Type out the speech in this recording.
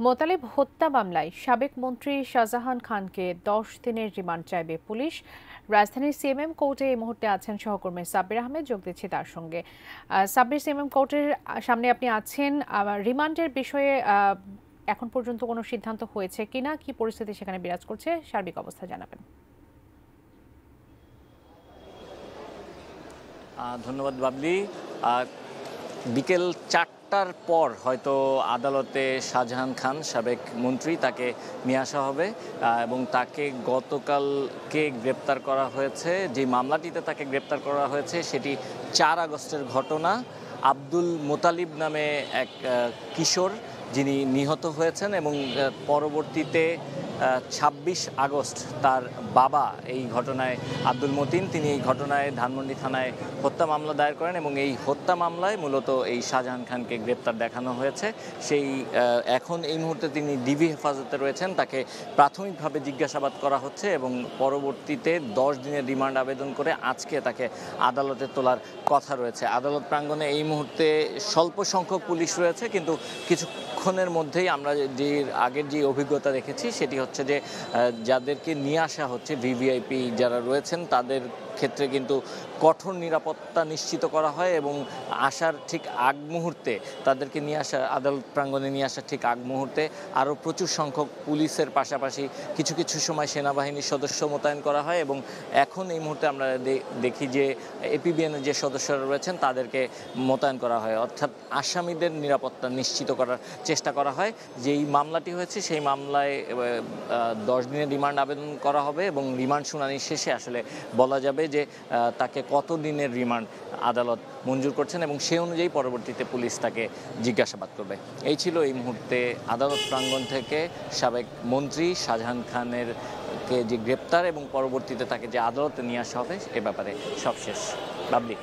মোতালেব হত্যা মামলায় সাবেক মন্ত্রী শাহজাহান খানকে ১০ দিনের রিমান্ড চাইবে পুলিশ। রাজধানীর সিএমএম কোর্টে এই মুহূর্তে আছেন সহকর্মী সাব্বির আহমেদ, যোগ দিচ্ছি তার সঙ্গে। সাব্বির, সিএমএম কোর্টের সামনে আপনি আছেন। রিমান্ডের বিষয়ে এখন পর্যন্ত কোনো সিদ্ধান্ত হয়েছে কিনা, কি পরিস্থিতি সেখানে বিরাজ করছে, সার্বিক অবস্থা জানাবেন। ধন্যবাদ বাবলি। বিকেল ৪টার পর হয়তো আদালতে শাহজাহান খান সাবেক মন্ত্রী তাকে নিয়ে আসা হবে এবং তাকে গতকালকে গ্রেপ্তার করা হয়েছে। যে মামলাটিতে তাকে গ্রেপ্তার করা হয়েছে সেটি ৪ আগস্টের ঘটনা। আব্দুল মোতালিব নামে এক কিশোর যিনি নিহত হয়েছেন এবং পরবর্তীতে ২৬ আগস্ট তার বাবা এই ঘটনায় আব্দুল মতিন তিনি এই ঘটনায় ধানমন্ডি থানায় হত্যা মামলা দায়ের করেন এবং এই হত্যা মামলায় মূলত এই শাহজাহান খানকে গ্রেপ্তার দেখানো হয়েছে। সেই এখন এই মুহূর্তে তিনি ডিবি হেফাজতে রয়েছেন, তাকে প্রাথমিকভাবে জিজ্ঞাসাবাদ করা হচ্ছে এবং পরবর্তীতে ১০ দিনের রিমান্ড আবেদন করে আজকে তাকে আদালতে তোলার কথা রয়েছে। আদালত প্রাঙ্গণে এই মুহূর্তে স্বল্প সংখ্যক পুলিশ রয়েছে, কিন্তু কিছুক্ষণের মধ্যেই আমরা যে আগের যে অভিজ্ঞতা দেখেছি সেটি হচ্ছে যে যাদেরকে নিয়ে আসা হচ্ছে ভিভিআইপি যারা রয়েছেন তাদের ক্ষেত্রে কিন্তু কঠোর নিরাপত্তা নিশ্চিত করা হয় এবং আসার ঠিক আগ মুহূর্তে তাদেরকে নিয়ে আসা আদালত প্রাঙ্গণে নিয়ে আসার ঠিক আগ মুহূর্তে আরও প্রচুর সংখ্যক পুলিশের পাশাপাশি কিছু কিছু সময় সেনাবাহিনীর সদস্য মোতায়েন করা হয় এবং এখন এই মুহূর্তে আমরা দেখি যে এপিবিএনের যে সদস্যরা রয়েছেন তাদেরকে মোতায়েন করা হয়, অর্থাৎ আসামিদের নিরাপত্তা নিশ্চিত করার চেষ্টা করা হয়। যেই মামলাটি হয়েছে সেই মামলায় ১০ দিনের রিমান্ড আবেদন করা হবে এবং রিমান্ড শুনানি শেষে আসলে বলা যাবে যে তাকে কত দিনের রিমান্ড আদালত মঞ্জুর করছেন এবং সেই অনুযায়ী পরবর্তীতে পুলিশ তাকে জিজ্ঞাসাবাদ করবে। এই ছিল এই মুহূর্তে আদালত প্রাঙ্গণ থেকে সাবেক মন্ত্রী শাহজাহান খানের যে গ্রেপ্তার এবং পরবর্তীতে তাকে যে আদালতে নিয়ে আসা হবে এ ব্যাপারে সবশেষ। বাবলি।